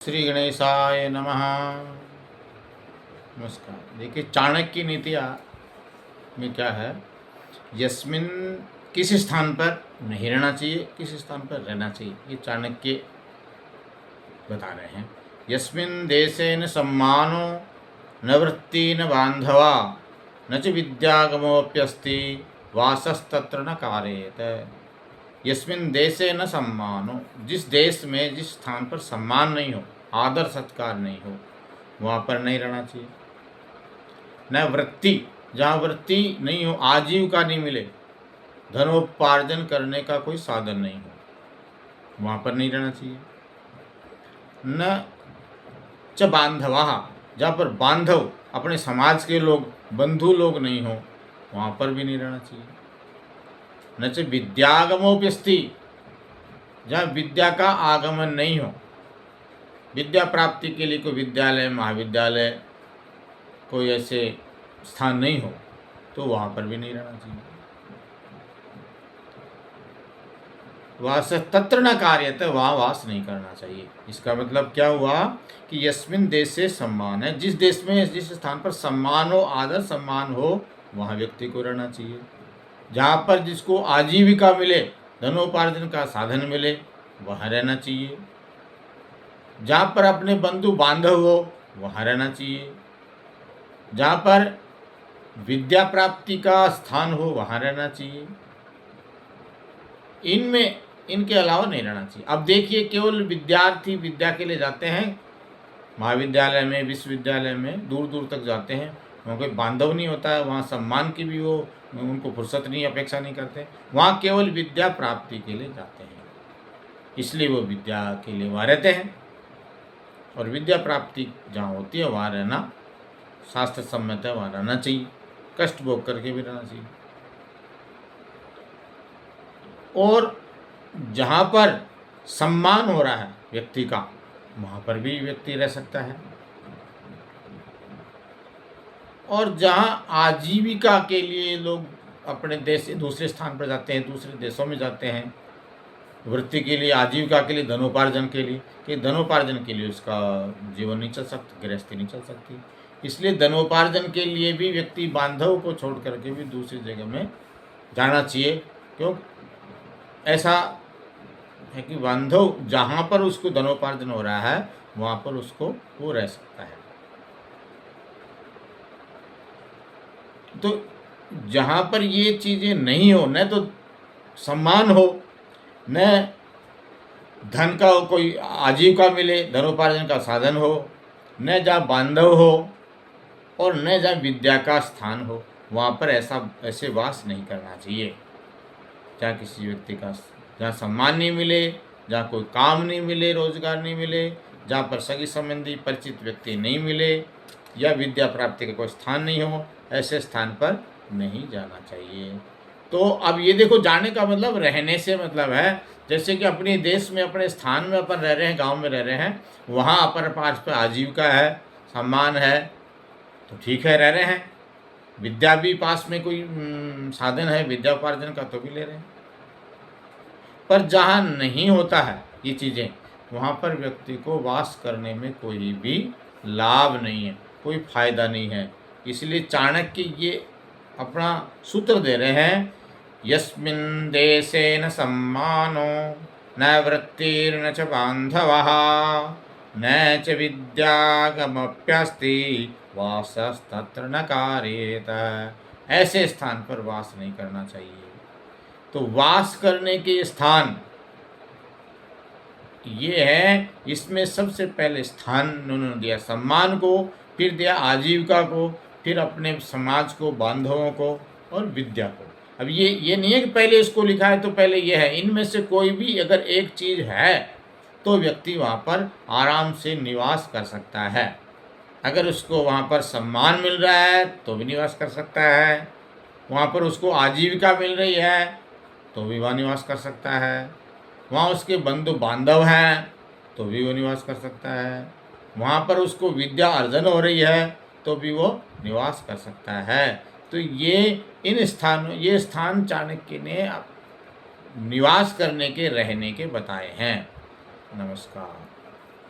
श्री गणेशाय नमः। नमस्कार। देखिए, चाणक्य नीतियाँ में क्या है, यस्मिन किस स्थान पर नहीं रहना चाहिए, किस स्थान पर रहना चाहिए, ये चाणक्य बता रहे हैं। यस्मिन देशे न सम्मानो न वृत्ति न बांधवा न च विद्यागमोप्यस्ति वासस्तत्र न कार्येत। यस्मिन देशे न सम्मानो, जिस देश में जिस स्थान पर सम्मान नहीं हो, आदर सत्कार नहीं हो, वहाँ पर नहीं रहना चाहिए। न वृत्ति, जहाँ वृत्ति नहीं हो, आजीविका नहीं मिले, धनोपार्जन करने का कोई साधन नहीं हो, वहाँ पर नहीं रहना चाहिए। न च बांधवा, जहाँ पर बांधव अपने समाज के लोग, बंधु लोग नहीं हो, वहाँ पर भी नहीं रहना चाहिए। न च विद्यागमोप्यस्ति, जहाँ विद्या का आगमन नहीं हो, विद्या प्राप्ति के लिए कोई विद्यालय, महाविद्यालय, कोई ऐसे स्थान नहीं हो, तो वहाँ पर भी नहीं रहना चाहिए। वास तत्र न कार्यते, वहाँ वास नहीं करना चाहिए। इसका मतलब क्या हुआ कि यस्मिन देशे सम्मान है, जिस देश में जिस स्थान पर सम्मान हो, आदर सम्मान हो, वहाँ व्यक्ति को रहना चाहिए। जहाँ पर जिसको आजीविका मिले, धनोपार्जन का साधन मिले, वहाँ रहना चाहिए। जहाँ पर अपने बंधु बांधव हो, वहाँ रहना चाहिए। जहाँ पर विद्या प्राप्ति का स्थान हो, वहाँ रहना चाहिए। इनमें इनके अलावा नहीं रहना चाहिए। अब देखिए, केवल विद्यार्थी विद्या के लिए जाते हैं, महाविद्यालय में, विश्वविद्यालय में दूर दूर तक जाते हैं, वहाँ कोई बांधव नहीं होता है, वहाँ सम्मान की भी वो उनको फुर्सत नहीं, अपेक्षा नहीं करते। वहाँ केवल विद्या प्राप्ति के लिए जाते हैं, इसलिए वो विद्या के लिए वहाँ रहते हैं। और विद्या प्राप्ति जहाँ होती है, वहाँ रहना शास्त्र सम्मत है, वहाँ रहना चाहिए, कष्ट भोग करके भी रहना चाहिए। और जहाँ पर सम्मान हो रहा है व्यक्ति का, वहाँ पर भी व्यक्ति रह सकता है। और जहाँ आजीविका के लिए लोग अपने देश से दूसरे स्थान पर जाते हैं, दूसरे देशों में जाते हैं, वृत्ति के लिए, आजीविका के लिए, धनोपार्जन के लिए, कि धनोपार्जन के लिए उसका जीवन नहीं चल सकता, गृहस्थी नहीं चल सकती, इसलिए धनोपार्जन के लिए भी व्यक्ति बांधव को छोड़ करके भी दूसरी जगह में जाना चाहिए। क्यों ऐसा है कि बांधव जहाँ पर उसको धनोपार्जन हो रहा है, वहाँ पर उसको वो रह सकता है। तो जहाँ पर ये चीज़ें नहीं हो, न तो सम्मान हो, न धन का कोई आजीविका मिले, धनोपार्जन का साधन हो, न जहाँ बांधव हो, और न जहाँ विद्या का स्थान हो, वहाँ पर ऐसे वास नहीं करना चाहिए। जहाँ किसी व्यक्ति का, जहाँ सम्मान नहीं मिले, जहाँ कोई काम नहीं मिले, रोजगार नहीं मिले, जहाँ पर सगी संबंधी परिचित व्यक्ति नहीं मिले, या विद्या प्राप्ति का कोई स्थान नहीं हो, ऐसे स्थान पर नहीं जाना चाहिए। तो अब ये देखो, जाने का मतलब रहने से मतलब है, जैसे कि अपने देश में, अपने स्थान में अपन रह रहे हैं, गांव में रह रहे हैं, वहाँ अपन पास पर आजीविका है, सम्मान है, तो ठीक है, रह रहे हैं। विद्या भी पास में कोई साधन है विद्या उपार्जन का, तो भी ले रहे हैं। पर जहाँ नहीं होता है ये चीज़ें, वहाँ पर व्यक्ति को वास करने में कोई भी लाभ नहीं है, कोई फायदा नहीं है। इसलिए चाणक्य ये अपना सूत्र दे रहे हैं, यस्मिन् देशे न सम्मानो न वृत्तिर्न च बांधवः न च विद्यागमप्यस्ति वासस्तत्र न कार्येत। ऐसे स्थान पर वास नहीं करना चाहिए। तो वास करने के स्थान ये है, इसमें सबसे पहले स्थान उन्होंने दिया सम्मान को, फिर दिया आजीविका को, फिर अपने समाज को, बांधवों को, और विद्या को। अब ये नहीं है कि पहले इसको लिखा है तो पहले ये है। इनमें से कोई भी अगर एक चीज़ है तो व्यक्ति वहाँ पर आराम से निवास कर सकता है। अगर उसको वहाँ पर सम्मान मिल रहा है तो भी निवास कर सकता है, वहाँ पर उसको आजीविका मिल रही है तो भी वहाँ निवास कर सकता है, वहाँ उसके बंधु बांधव हैं तो भी वो निवास कर सकता है, वहाँ पर उसको विद्या अर्जन हो रही है तो भी वो निवास कर सकता है। तो ये स्थान चाणक्य ने निवास करने के, रहने के बताए हैं। नमस्कार।